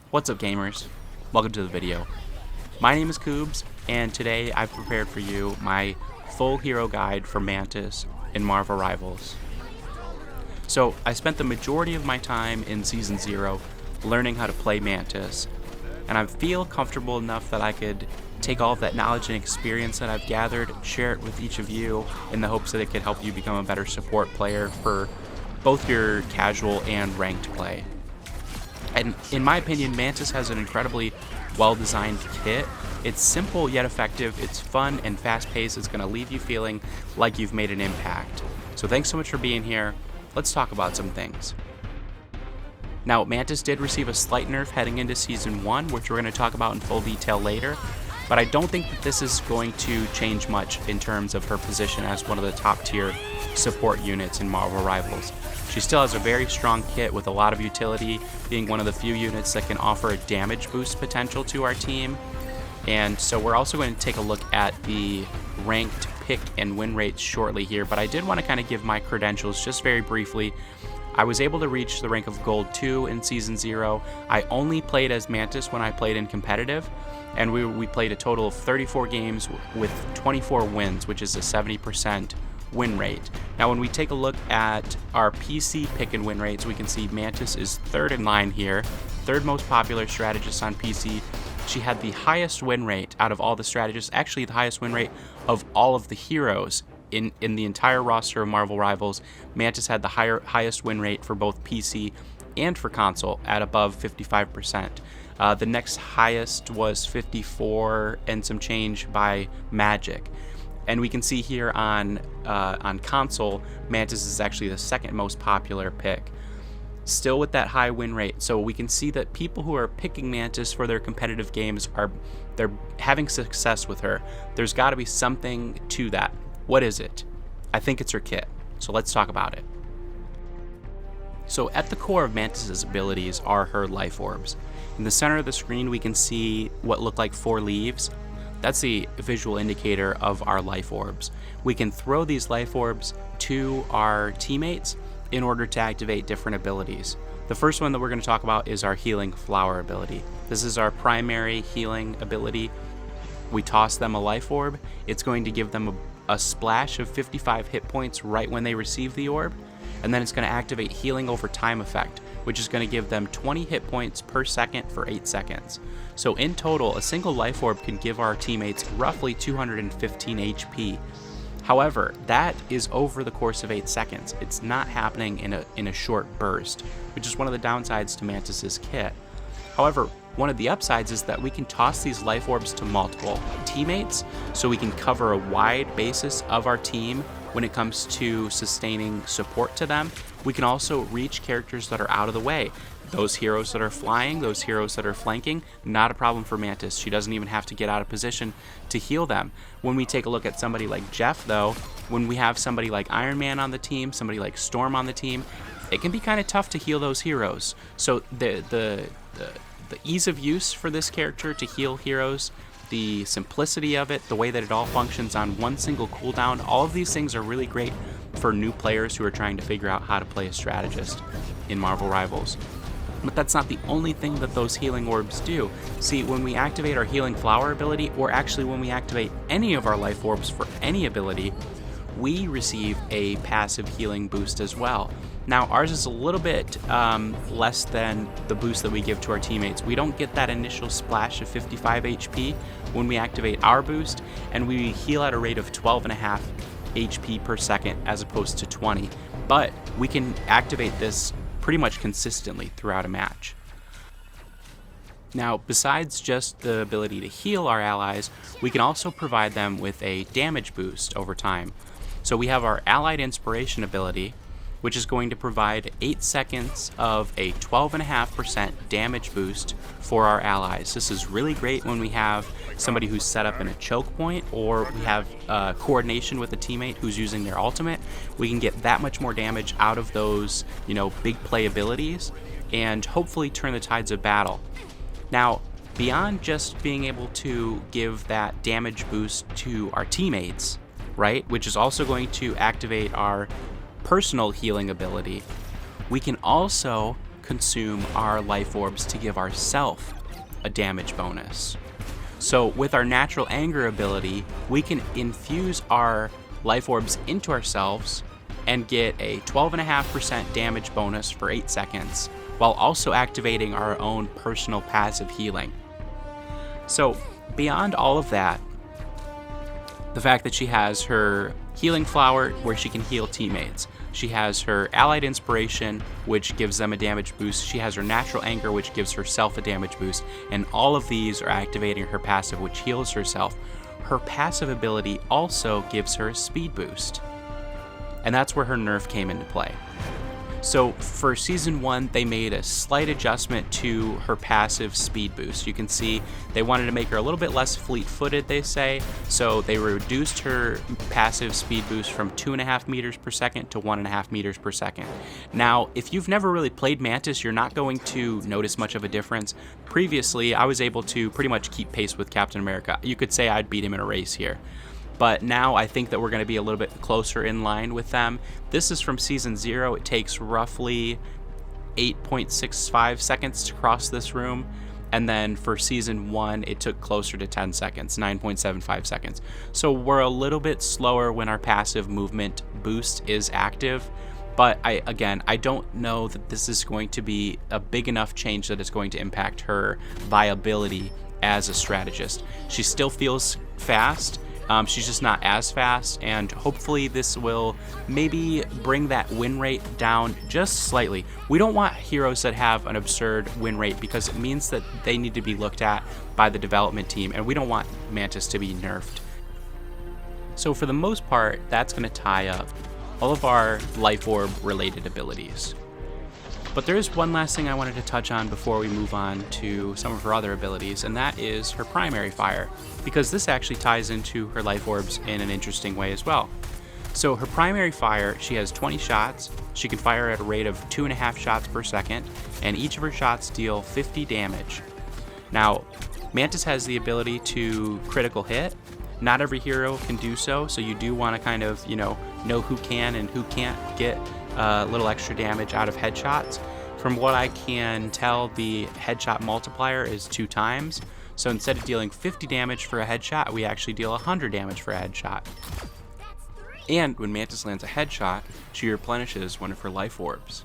What's up, gamers? Welcome to the video. My name is Koobs, and today I've prepared for you my full hero guide for Mantis in Marvel Rivals. So I spent the majority of my time in Season 0 learning how to play Mantis, and I feel comfortable enough that I could take all of that knowledge and experience that I've gathered, share it with each of you in the hopes that it could help you become a better support player for both your casual and ranked play. And in my opinion, Mantis has an incredibly well-designed kit. It's simple yet effective, it's fun and fast-paced, it's going to leave you feeling like you've made an impact. So thanks so much for being here. Let's talk about some things. Now, Mantis did receive a slight nerf heading into Season 1, which we're going to talk about in full detail later, but I don't think that this is going to change much in terms of her position as one of the top-tier support units in Marvel Rivals. She still has a very strong kit with a lot of utility, being one of the few units that can offer a damage boost potential to our team. And so we're also going to take a look at the ranked pick and win rates shortly here, but I did want to kind of give my credentials just very briefly. I was able to reach the rank of Gold 2 in Season 0. I only played as Mantis when I played in competitive, and we played a total of 34 games with 24 wins, which is a 70% win rate. Now when we take a look at our PC pick and win rates, we can see Mantis is third in line here, third most popular strategist on PC. She had the highest win rate out of all the strategists, actually the highest win rate of all of the heroes in the entire roster of Marvel Rivals. Mantis had the highest win rate for both PC and for console at above 55%. The next highest was 54 and some change by Magic. And we can see here on console, Mantis is actually the second most popular pick. Still with that high win rate, so we can see that people who are picking Mantis for their competitive games they're having success with her. There's got to be something to that. What is it? I think it's her kit. So let's talk about it. So at the core of Mantis's abilities are her life orbs. In the center of the screen, we can see what look like 4 leaves. That's the visual indicator of our life orbs. We can throw these life orbs to our teammates in order to activate different abilities. The first one that we're going to talk about is our healing flower ability. This is our primary healing ability. We toss them a life orb. It's going to give them a splash of 55 hit points right when they receive the orb, and then it's going to activate healing over time effect, which is going to give them 20 hit points per second for 8 seconds. So in total, a single life orb can give our teammates roughly 215 HP. However, that is over the course of 8 seconds. It's not happening in a short burst, which is one of the downsides to Mantis's kit. However, one of the upsides is that we can toss these life orbs to multiple teammates, so we can cover a wide basis of our team when it comes to sustaining support to them. We can also reach characters that are out of the way. Those heroes that are flying, those heroes that are flanking, not a problem for Mantis. She doesn't even have to get out of position to heal them. When we take a look at somebody like Jeff, though, when we have somebody like Iron Man on the team, somebody like Storm on the team, it can be kind of tough to heal those heroes. So the ease of use for this character to heal heroes, the simplicity of it, the way that it all functions on one single cooldown, all of these things are really great for new players who are trying to figure out how to play a strategist in Marvel Rivals. But that's not the only thing that those healing orbs do. See, when we activate our healing flower ability, or actually when we activate any of our life orbs for any ability, we receive a passive healing boost as well. Now, ours is a little bit less than the boost that we give to our teammates. We don't get that initial splash of 55 HP when we activate our boost, and we heal at a rate of 12.5 HP per second as opposed to 20. But we can activate this pretty much consistently throughout a match. Now, besides just the ability to heal our allies, we can also provide them with a damage boost over time. So we have our Allied Inspiration ability, which is going to provide 8 seconds of a 12.5% damage boost for our allies. This is really great when we have somebody who's set up in a choke point, or we have coordination with a teammate who's using their ultimate. We can get that much more damage out of those, big play abilities, and hopefully turn the tides of battle. Now, beyond just being able to give that damage boost to our teammates, right, which is also going to activate our personal healing ability, we can also consume our life orbs to give ourselves a damage bonus. So with our natural anger ability, we can infuse our life orbs into ourselves and get a 12.5% damage bonus for 8 seconds, while also activating our own personal passive healing. So beyond all of that, the fact that she has her healing flower where she can heal teammates, she has her allied inspiration, which gives them a damage boost, she has her natural anger, which gives herself a damage boost, and all of these are activating her passive, which heals herself. Her passive ability also gives her a speed boost, and that's where her nerf came into play. So for Season 1, they made a slight adjustment to her passive speed boost. You can see they wanted to make her a little bit less fleet-footed, they say, so they reduced her passive speed boost from 2.5 meters per second to 1.5 meters per second. Now, if you've never really played Mantis, you're not going to notice much of a difference. Previously, I was able to pretty much keep pace with Captain America. You could say I'd beat him in a race here. But now I think that we're going to be a little bit closer in line with them. This is from Season 0. It takes roughly 8.65 seconds to cross this room. And then for Season 1, it took closer to 10 seconds, 9.75 seconds. So we're a little bit slower when our passive movement boost is active. But I don't know that this is going to be a big enough change that it's going to impact her viability as a strategist. She still feels fast. She's just not as fast, and hopefully this will maybe bring that win rate down just slightly. We don't want heroes that have an absurd win rate because it means that they need to be looked at by the development team, and we don't want Mantis to be nerfed. So for the most part, that's going to tie up all of our life orb related abilities. But there is one last thing I wanted to touch on before we move on to some of her other abilities, and that is her primary fire, because this actually ties into her life orbs in an interesting way as well. So her primary fire, she has 20 shots, she can fire at a rate of 2.5 shots per second, and each of her shots deal 50 damage. Now, Mantis has the ability to critical hit. Not every hero can do so, so you do want to kind of, know who can and who can't get a little extra damage out of headshots. From what I can tell, the headshot multiplier is 2 times. So instead of dealing 50 damage for a headshot, we actually deal 100 damage for a headshot. And when Mantis lands a headshot, she replenishes one of her life orbs.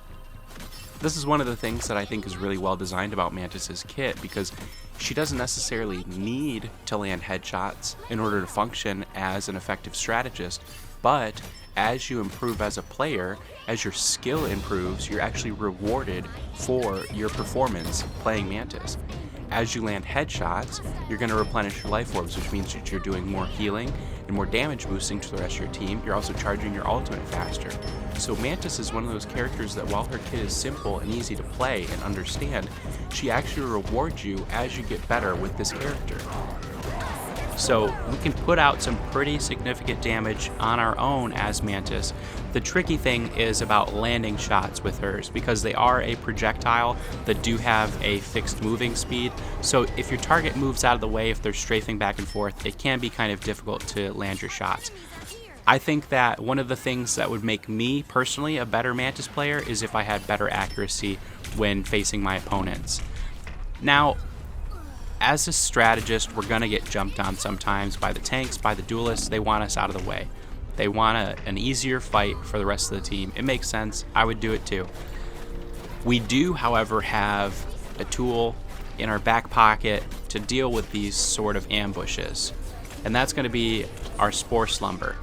This is one of the things that I think is really well designed about Mantis's kit, because she doesn't necessarily need to land headshots in order to function as an effective strategist, but as you improve as a player, as your skill improves, you're actually rewarded for your performance playing Mantis. As you land headshots, you're going to replenish your life orbs, which means that you're doing more healing and more damage boosting to the rest of your team. You're also charging your ultimate faster. So Mantis is one of those characters that while her kit is simple and easy to play and understand, she actually rewards you as you get better with this character. So we can put out some pretty significant damage on our own as Mantis. The tricky thing is about landing shots with hers, because they are a projectile that do have a fixed moving speed. So if your target moves out of the way, if they're strafing back and forth, it can be kind of difficult to land your shots. I think that one of the things that would make me personally a better Mantis player is if I had better accuracy when facing my opponents. Now, as a strategist, we're going to get jumped on sometimes by the tanks, by the duelists. They want us out of the way. They want an easier fight for the rest of the team. It makes sense. I would do it too. We do, however, have a tool in our back pocket to deal with these sort of ambushes, and that's going to be our Spore Slumber.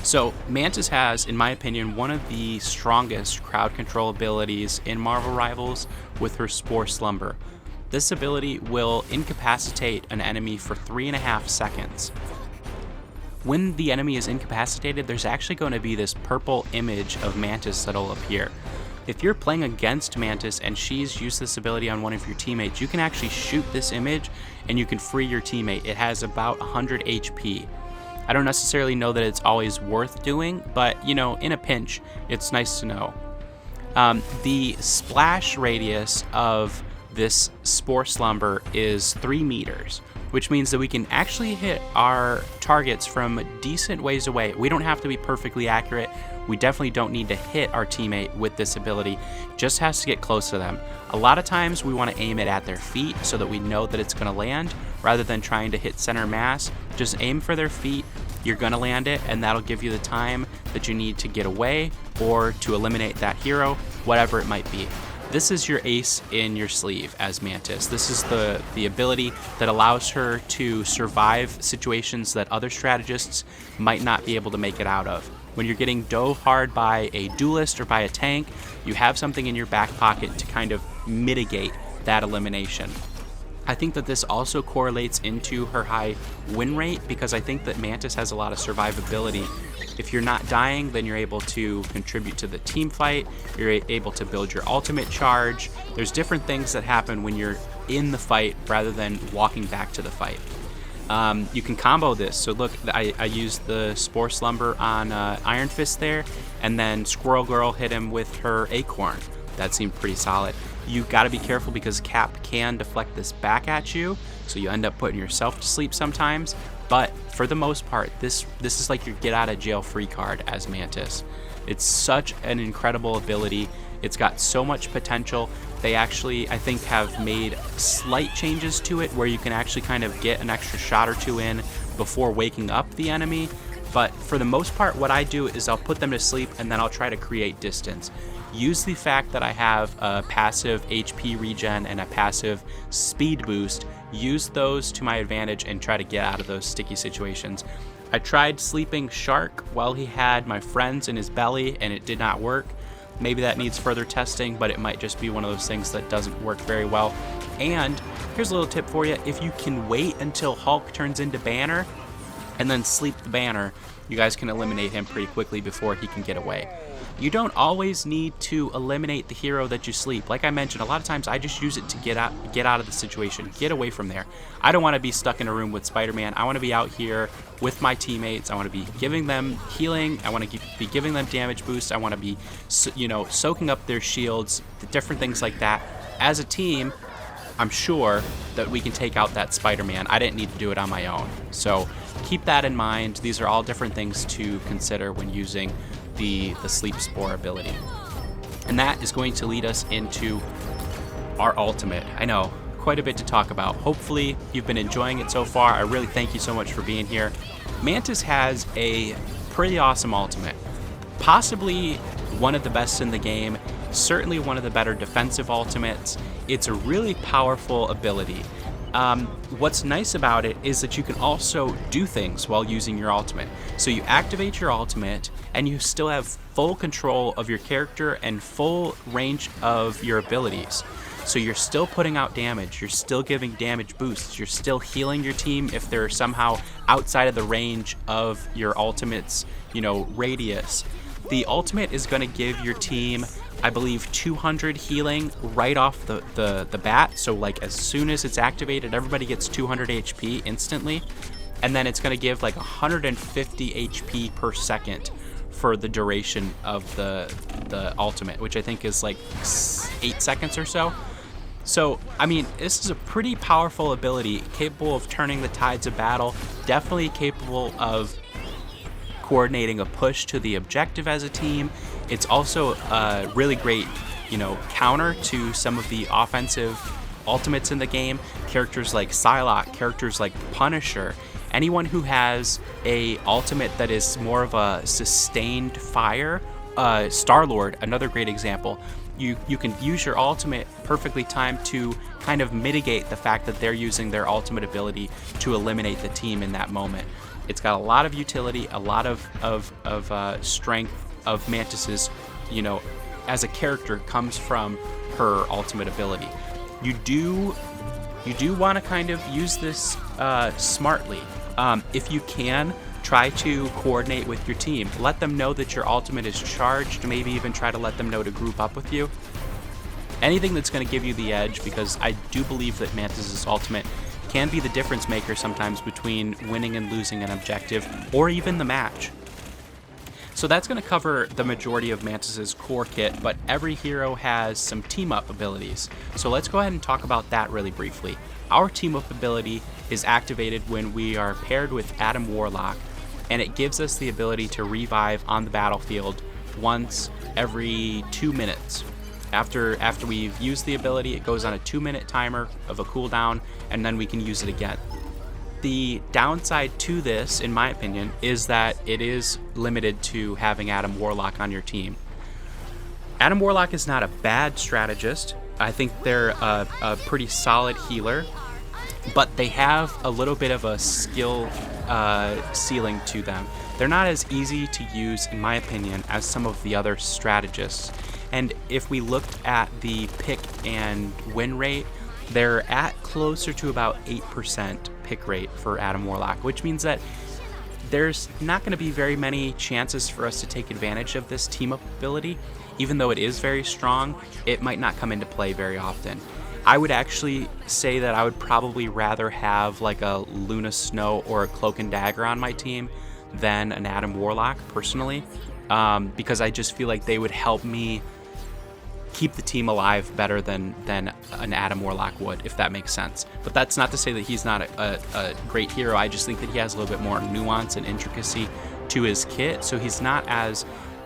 So Mantis has, in my opinion, one of the strongest crowd control abilities in Marvel Rivals with her Spore Slumber. This ability will incapacitate an enemy for 3.5 seconds. When the enemy is incapacitated, there's actually going to be this purple image of Mantis that'll appear. If you're playing against Mantis and she's used this ability on one of your teammates, you can actually shoot this image and you can free your teammate. It has about 100 HP. I don't necessarily know that it's always worth doing, but in a pinch, it's nice to know. The splash radius of this Spore Slumber is 3 meters, which means that we can actually hit our targets from decent ways away. We don't have to be perfectly accurate. We definitely don't need to hit our teammate with this ability, just has to get close to them. A lot of times we want to aim it at their feet so that we know that it's going to land, rather than trying to hit center mass. Just aim for their feet, you're going to land it, and that'll give you the time that you need to get away or to eliminate that hero, whatever it might be. This is your ace in your sleeve as Mantis. This is the ability that allows her to survive situations that other strategists might not be able to make it out of. When you're getting dove hard by a duelist or by a tank, you have something in your back pocket to kind of mitigate that elimination. I think that this also correlates into her high win rate, because I think that Mantis has a lot of survivability. If you're not dying, then you're able to contribute to the team fight, you're able to build your ultimate charge. There's different things that happen when you're in the fight rather than walking back to the fight. You can combo this. So look, I used the Spore Slumber on Iron Fist there, and then Squirrel Girl hit him with her Acorn. That seemed pretty solid. You got to be careful because Cap can deflect this back at you, so you end up putting yourself to sleep sometimes. But for the most part, this is like your get out of jail free card as Mantis. It's such an incredible ability. It's got so much potential. They actually, I think, have made slight changes to it where you can actually kind of get an extra shot or two in before waking up the enemy. But for the most part, what I do is I'll put them to sleep and then I'll try to create distance. Use the fact that I have a passive HP regen and a passive speed boost, use those to my advantage and try to get out of those sticky situations. I tried sleeping Shark while he had my friends in his belly and it did not work. Maybe that needs further testing, but it might just be one of those things that doesn't work very well. And here's a little tip for you. If you can wait until Hulk turns into Banner and then sleep the Banner, you guys can eliminate him pretty quickly before he can get away. You don't always need to eliminate the hero that you sleep. Like I mentioned, a lot of times I just use it to get out of the situation, get away from there. I don't want to be stuck in a room with Spider-Man. I want to be out here with my teammates. I want to be giving them healing. I want to be giving them damage boosts. I want to be, soaking up their shields, different things like that. As a team, I'm sure that we can take out that Spider-Man. I didn't need to do it on my own. So keep that in mind. These are all different things to consider when using the Sleep Spore ability. And that is going to lead us into our ultimate. I know, quite a bit to talk about. Hopefully you've been enjoying it so far. I really thank you so much for being here. Mantis has a pretty awesome ultimate. Possibly one of the best in the game. Certainly one of the better defensive ultimates. It's a really powerful ability. What's nice about it is that you can also do things while using your ultimate. So you activate your ultimate and you still have full control of your character and full range of your abilities. So you're still putting out damage, you're still giving damage boosts, you're still healing your team if they're somehow outside of the range of your ultimate's, radius. The ultimate is going to give your team, I believe, 200 healing right off the bat. So like as soon as it's activated, everybody gets 200 HP instantly. And then it's going to give like 150 HP per second for the duration of the ultimate, which I think is like 8 seconds or so. So, I mean, this is a pretty powerful ability, capable of turning the tides of battle, definitely capable of coordinating a push to the objective as a team. It's also a really great, counter to some of the offensive ultimates in the game. Characters like Psylocke, characters like Punisher, anyone who has a ultimate that is more of a sustained fire. Star-Lord, another great example. You can use your ultimate perfectly timed to kind of mitigate the fact that they're using their ultimate ability to eliminate the team in that moment. It's got a lot of utility, a lot of strength of Mantis's, as a character comes from her ultimate ability. You do want to kind of use this smartly. If you can, try to coordinate with your team. Let them know that your ultimate is charged. Maybe even try to let them know to group up with you. Anything that's going to give you the edge, because I do believe that Mantis's ultimate can be the difference maker sometimes between winning and losing an objective, or even the match. So that's going to cover the majority of Mantis's core kit, but every hero has some team-up abilities. So let's go ahead and talk about that really briefly. Our team-up ability is activated when we are paired with Adam Warlock, and it gives us the ability to revive on the battlefield once every 2 minutes. After we've used the ability, it goes on a 2-minute timer of a cooldown, and then we can use it again. The downside to this, in my opinion, is that it is limited to having Adam Warlock on your team. Adam Warlock is not a bad strategist. I think they're a pretty solid healer, but they have a little bit of a skill ceiling to them. They're not as easy to use, in my opinion, as some of the other strategists. And if we looked at the pick and win rate, they're at closer to about 8% pick rate for Adam Warlock, which means that there's not going to be very many chances for us to take advantage of this team-up ability. Even though it is very strong, it might not come into play very often. I would actually say that I would probably rather have like a Luna Snow or a Cloak and Dagger on my team than an Adam Warlock, personally, because I just feel like they would help me keep the team alive better than an Adam Warlock would, if that makes sense. But that's not to say that he's not a great hero. I just think that he has a little bit more nuance and intricacy to his kit, so he's not as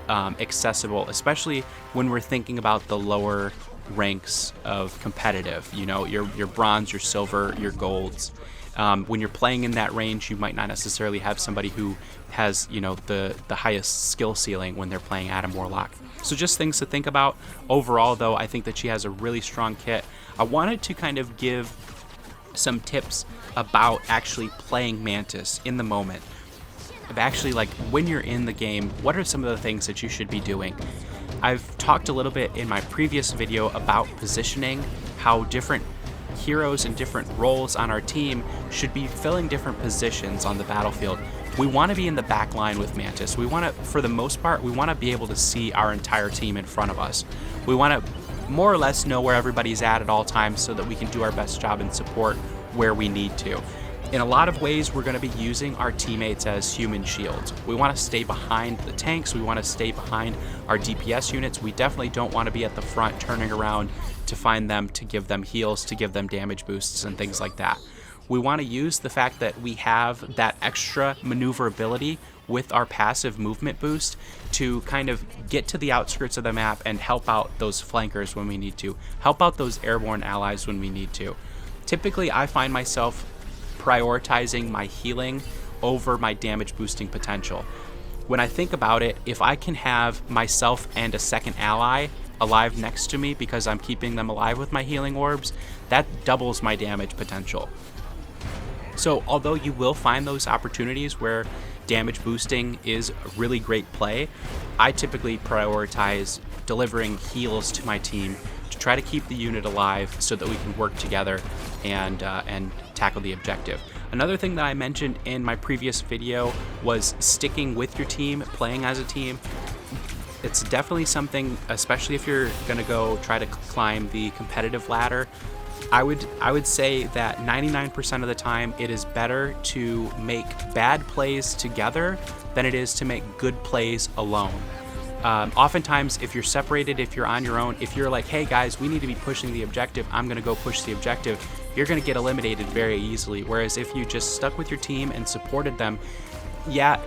accessible, especially when we're thinking about the lower ranks of competitive. You know, your bronze, your silver, your golds. When you're playing in that range, you might not necessarily have somebody who has, you know, the highest skill ceiling when they're playing Adam Warlock. So just things to think about. Overall, though, I think that she has a really strong kit. I wanted to kind of give some tips about actually playing Mantis in the moment. Of actually, like, when you're in the game, what are some of the things that you should be doing? I've talked a little bit in my previous video about positioning, how different heroes and different roles on our team should be filling different positions on the battlefield. We want to be in the back line with Mantis. We want to, for the most part, we want to be able to see our entire team in front of us. We want to more or less know where everybody's at all times so that we can do our best job and support where we need to. In a lot of ways, we're going to be using our teammates as human shields. We want to stay behind the tanks. We want to stay behind our DPS units. We definitely don't want to be at the front turning around to find them, to give them heals, to give them damage boosts and things like that. We want to use the fact that we have that extra maneuverability with our passive movement boost to kind of get to the outskirts of the map and help out those flankers when we need to, help out those airborne allies when we need to. Typically, I find myself prioritizing my healing over my damage boosting potential. When I think about it, if I can have myself and a second ally alive next to me because I'm keeping them alive with my healing orbs, that doubles my damage potential. So although you will find those opportunities where damage boosting is a really great play, I typically prioritize delivering heals to my team to try to keep the unit alive so that we can work together and tackle the objective. Another thing that I mentioned in my previous video was sticking with your team, playing as a team. It's definitely something, especially if you're gonna go try to climb the competitive ladder. I would say that 99% of the time it is better to make bad plays together than it is to make good plays alone. Oftentimes, if you're separated, if you're on your own, if you're like, hey guys, we need to be pushing the objective, I'm gonna go push the objective, you're gonna get eliminated very easily. Whereas if you just stuck with your team and supported them, yeah,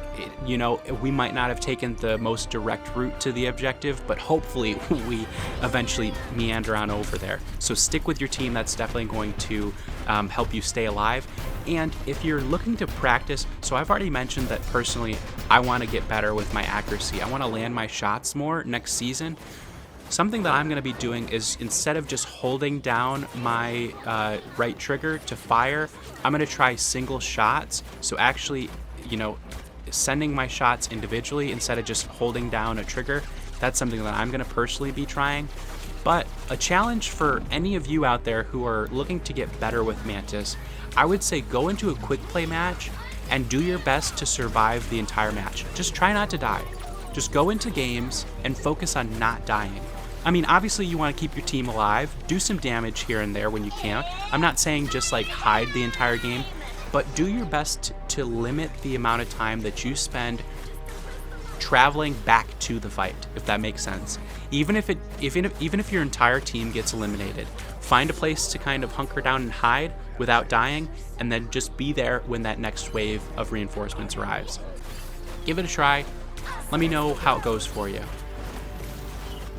you know, we might not have taken the most direct route to the objective, but hopefully we eventually meander on over there. So stick with your team. That's definitely going to help you stay alive. And if you're looking to practice, so I've already mentioned that personally, I want to get better with my accuracy. I want to land my shots more next season. Something that I'm going to be doing is, instead of just holding down my right trigger to fire, I'm going to try single shots. So actually, you know, sending my shots individually instead of just holding down a trigger. That's something that I'm going to personally be trying. But a challenge for any of you out there who are looking to get better with Mantis, I would say go into a quick play match and do your best to survive the entire match. Just try not to die. Just go into games and focus on not dying. I mean, obviously you want to keep your team alive, do some damage here and there when you can. I'm not saying just like hide the entire game, but do your best to limit the amount of time that you spend traveling back to the fight, if that makes sense. Even if your entire team gets eliminated, find a place to kind of hunker down and hide without dying, and then just be there when that next wave of reinforcements arrives. Give it a try. Let me know how it goes for you.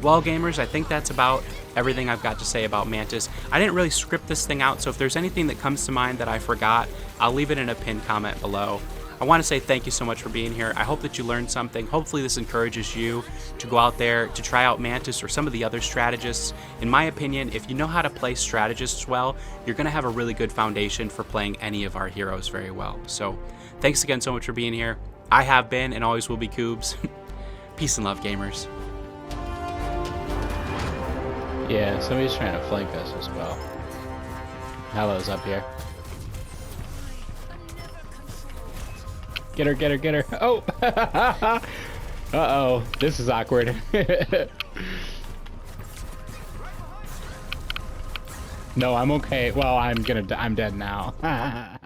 Well, gamers, I think that's about everything I've got to say about Mantis. I didn't really script this thing out, so if there's anything that comes to mind that I forgot, I'll leave it in a pinned comment below. I want to say thank you so much for being here. I hope that you learned something. Hopefully this encourages you to go out there to try out Mantis or some of the other strategists. In my opinion, if you know how to play strategists well, you're going to have a really good foundation for playing any of our heroes very well. So thanks again so much for being here. I have been and always will be Koobs. Peace and love, gamers. Yeah, somebody's trying to flank us as well. Hallow's up here. Get her, get her, get her. Oh! Uh-oh. This is awkward. No, I'm okay. Well, I'm dead now.